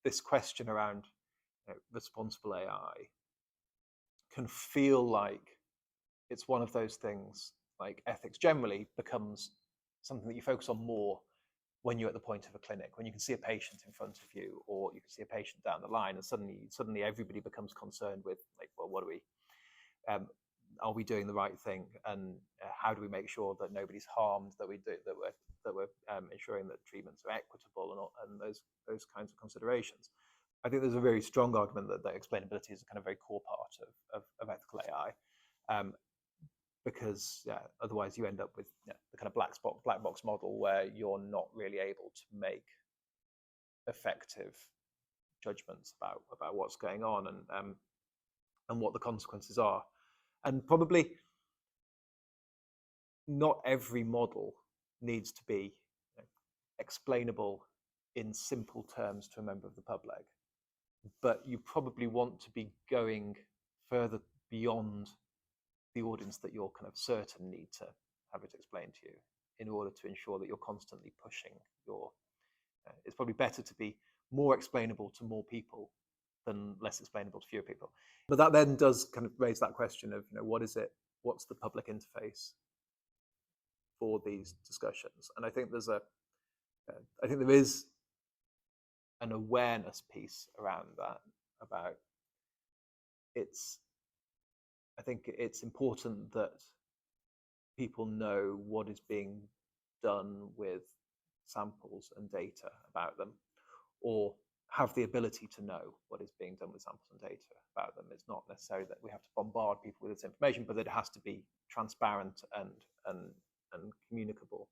this question around responsible AI can feel like it's one of those things, like ethics generally becomes something that you focus on more when you're at the point of a clinic, when you can see a patient in front of you, or you can see a patient down the line, and suddenly everybody becomes concerned with, like, well, what are we doing the right thing, and how do we make sure that nobody's harmed, that we're ensuring that treatments are equitable, and those kinds of considerations. I think there's a very strong argument that explainability is a kind of very core part of ethical AI, because otherwise you end up with the kind of black box model where you're not really able to make effective judgments about what's going on, and what the consequences are. And probably not every model needs to be explainable in simple terms to a member of the public, but you probably want to be going further beyond the audience that you're kind of certain need to have it explained to you, in order to ensure that you're constantly pushing your. It's probably better to be more explainable to more people than less explainable to fewer people. But that then does kind of raise that question of, what's the public interface for these discussions? And I think there is an awareness piece around that, about I think it's important that people know what is being done with samples and data about them, or have the ability to know what is being done with samples and data about them. It's not necessarily that we have to bombard people with this information, but that it has to be transparent and communicable.